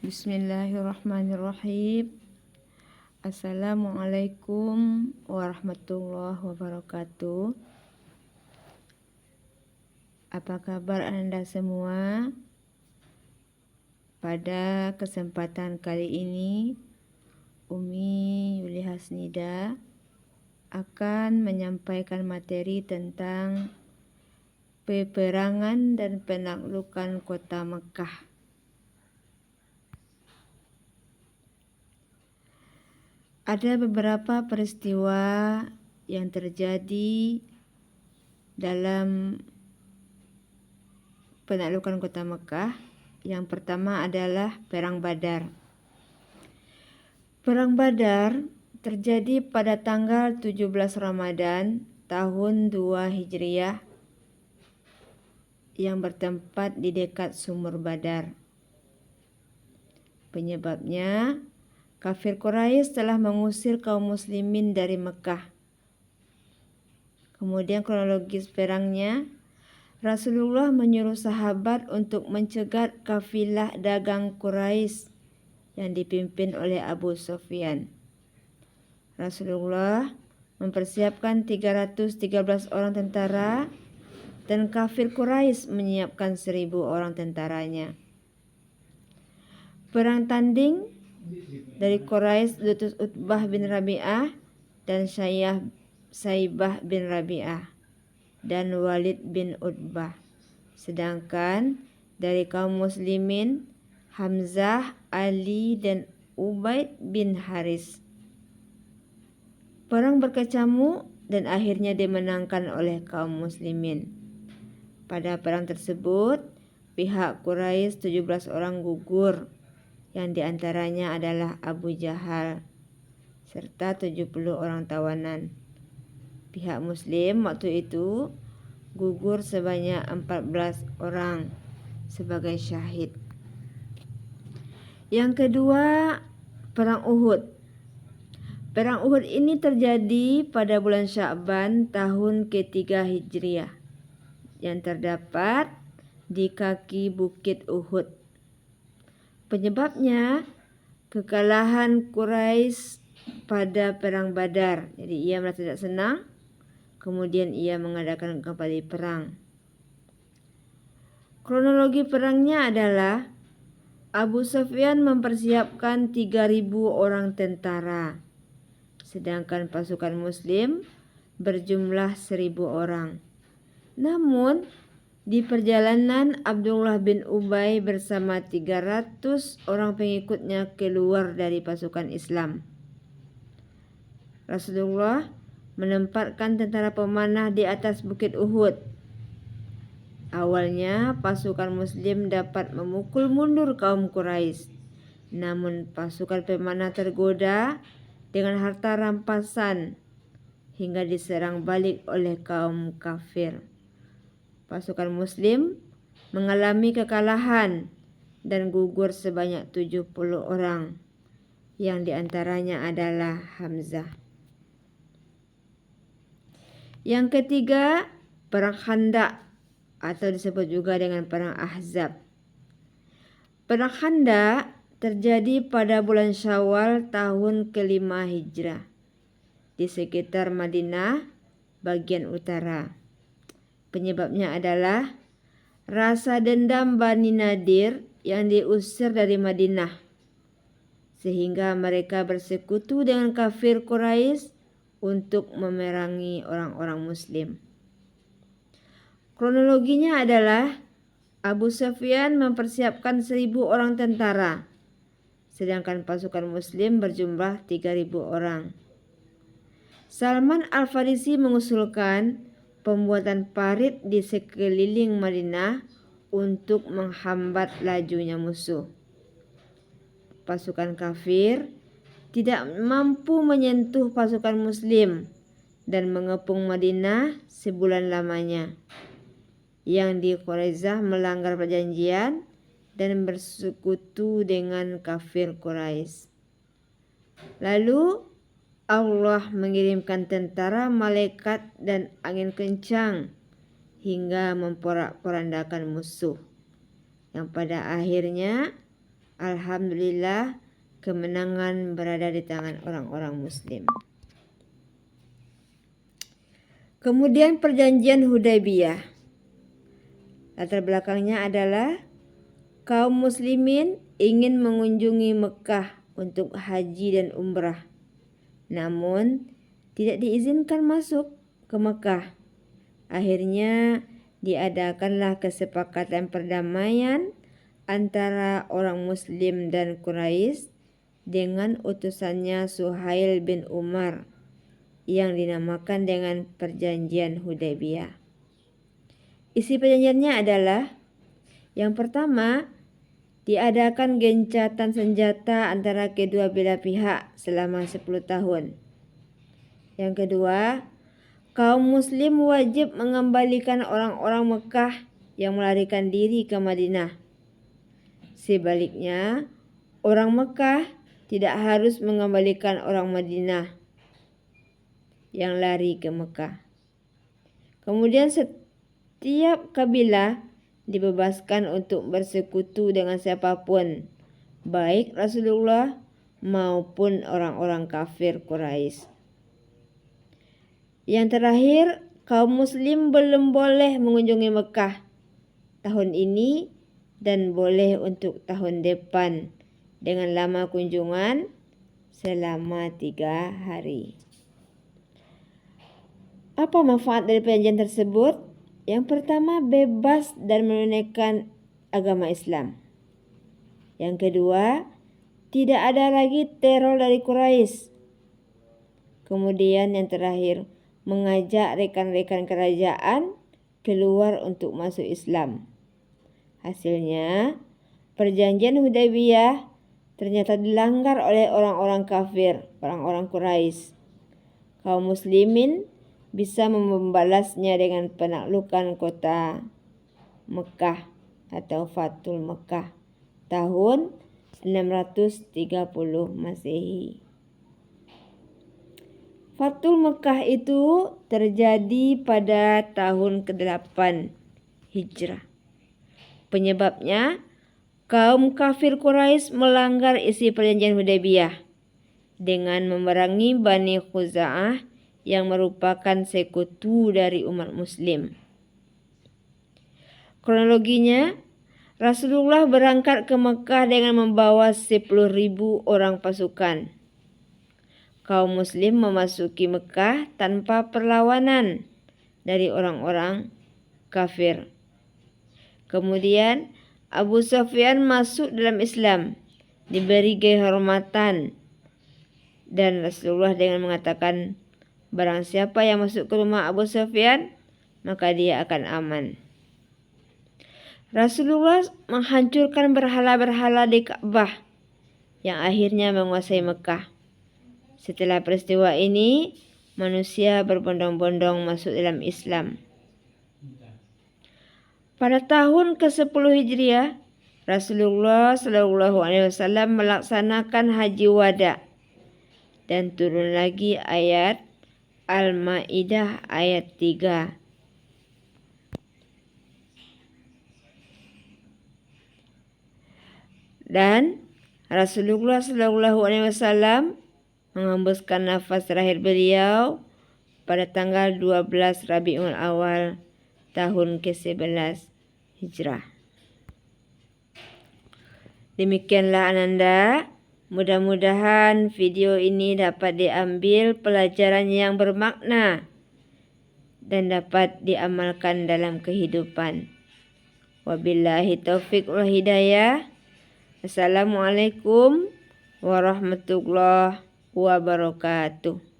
Bismillahirrahmanirrahim. Assalamualaikum warahmatullahi wabarakatuh. Apa kabar Anda semua? Pada kesempatan kali ini, Umi Yuli Hasnida akan menyampaikan materi tentang peperangan dan penaklukan kota Mekah. Ada beberapa peristiwa yang terjadi dalam penaklukan kota Mekah. Yang pertama adalah Perang Badar. Perang Badar terjadi pada tanggal 17 Ramadan tahun 2 Hijriah yang bertempat di dekat Sumur Badar. Penyebabnya, kafir Quraisy telah mengusir kaum muslimin dari Mekah. Kemudian kronologis perangnya, Rasulullah menyuruh sahabat untuk mencegat kafilah dagang Quraisy yang dipimpin oleh Abu Sufyan. Rasulullah mempersiapkan 313 orang tentara dan kafir Quraisy menyiapkan 1.000 orang tentaranya. Perang tanding dari Quraisy diutus Utbah bin Rabi'ah dan Saibah bin Rabi'ah dan Walid bin Utbah. Sedangkan dari kaum muslimin Hamzah, Ali dan Ubaid bin Haris. Perang berkecamuk dan akhirnya dimenangkan oleh kaum muslimin. Pada perang tersebut, pihak Quraisy 17 orang gugur, yang diantaranya adalah Abu Jahal, serta 70 orang tawanan. Pihak Muslim waktu itu gugur sebanyak 14 orang sebagai syahid. Yang kedua, Perang Uhud. Perang Uhud ini terjadi pada bulan Sya'ban tahun ketiga Hijriah yang terdapat di kaki Bukit Uhud. Penyebabnya kekalahan Quraisy pada Perang Badar. Jadi ia merasa tidak senang, kemudian ia mengadakan kembali perang. Kronologi perangnya adalah Abu Sufyan mempersiapkan 3.000 orang tentara, sedangkan pasukan Muslim berjumlah 1.000 orang. Namun, di perjalanan Abdullah bin Ubay bersama 300 orang pengikutnya keluar dari pasukan Islam. Rasulullah menempatkan tentara pemanah di atas Bukit Uhud. Awalnya pasukan Muslim dapat memukul mundur kaum Quraisy. Namun pasukan pemanah tergoda dengan harta rampasan hingga diserang balik oleh kaum kafir. Pasukan Muslim mengalami kekalahan dan gugur sebanyak 70 orang, yang diantaranya adalah Hamzah. Yang ketiga, Perang Khandaq atau disebut juga dengan Perang Ahzab. Perang Khandaq terjadi pada bulan Syawal tahun kelima Hijrah di sekitar Madinah bagian utara. Penyebabnya adalah rasa dendam Bani Nadir yang diusir dari Madinah, sehingga mereka bersekutu dengan kafir Quraisy untuk memerangi orang-orang Muslim. Kronologinya adalah Abu Sufyan mempersiapkan 1.000 orang tentara, sedangkan pasukan Muslim berjumlah 3.000 orang. Salman Al-Farisi mengusulkan pembuatan parit di sekeliling Madinah untuk menghambat lajunya musuh. Pasukan kafir tidak mampu menyentuh pasukan Muslim dan mengepung Madinah sebulan lamanya. Yang di Quraisyah melanggar perjanjian dan bersekutu dengan kafir Quraisy. Lalu Allah mengirimkan tentara, malaikat dan angin kencang hingga memporak-porandakan musuh, yang pada akhirnya Alhamdulillah, kemenangan berada di tangan orang-orang muslim. Kemudian perjanjian Hudaybiyah. Latar belakangnya adalah kaum muslimin ingin mengunjungi Mekah untuk haji dan umrah. Namun tidak diizinkan masuk ke Mekah. Akhirnya diadakanlah kesepakatan perdamaian antara orang muslim dan Quraisy dengan utusannya Suhail bin Umar yang dinamakan dengan perjanjian Hudaybiyah. Isi perjanjiannya adalah yang pertama, diadakan gencatan senjata antara kedua belah pihak selama 10 tahun. Yang kedua, kaum muslim wajib mengembalikan orang-orang Mekah yang melarikan diri ke Madinah. Sebaliknya, orang Mekah tidak harus mengembalikan orang Madinah yang lari ke Mekah. Kemudian setiap kabilah dibebaskan untuk bersekutu dengan siapapun, baik Rasulullah maupun orang-orang kafir Quraisy. Yang terakhir, kaum muslim belum boleh mengunjungi Mekah tahun ini dan boleh untuk tahun depan dengan lama kunjungan selama 3 hari. Apa manfaat dari perjanjian tersebut? Yang pertama, bebas dan menunaikan agama Islam. Yang kedua, tidak ada lagi teror dari Quraisy. Kemudian yang terakhir, mengajak rekan-rekan kerajaan keluar untuk masuk Islam. Hasilnya, perjanjian Hudaybiyah ternyata dilanggar oleh orang-orang kafir, orang-orang Quraisy. Kaum muslimin bisa membalasnya dengan penaklukan kota Mekah atau Fathul Mekah tahun 630 Masehi. Fathul Mekah itu terjadi pada tahun ke-8 Hijrah. Penyebabnya, kaum kafir Quraisy melanggar isi perjanjian Hudaybiyah dengan memerangi Bani Khuza'ah yang merupakan sekutu dari umat muslim. Kronologinya, Rasulullah berangkat ke Mekah dengan membawa 10.000 orang pasukan. Kaum muslim memasuki Mekah tanpa perlawanan dari orang-orang kafir. Kemudian Abu Sufyan masuk dalam Islam, diberi kehormatan, dan Rasulullah dengan mengatakan, barang siapa yang masuk ke rumah Abu Sufyan, maka dia akan aman. Rasulullah menghancurkan berhala-berhala di Ka'bah yang akhirnya menguasai Mekah. Setelah peristiwa ini, manusia berbondong-bondong masuk dalam Islam. Pada tahun ke-10 Hijriah, Rasulullah SAW melaksanakan haji wada dan turun lagi ayat Al-Maidah ayat 3. Dan Rasulullah SAW menghembuskan nafas terakhir beliau pada tanggal 12 Rabiul Awal tahun ke-11 Hijrah. Demikianlah Ananda. Mudah-mudahan video ini dapat diambil pelajaran yang bermakna dan dapat diamalkan dalam kehidupan. Wabillahi taufiq wal hidayah. Assalamualaikum warahmatullahi wabarakatuh.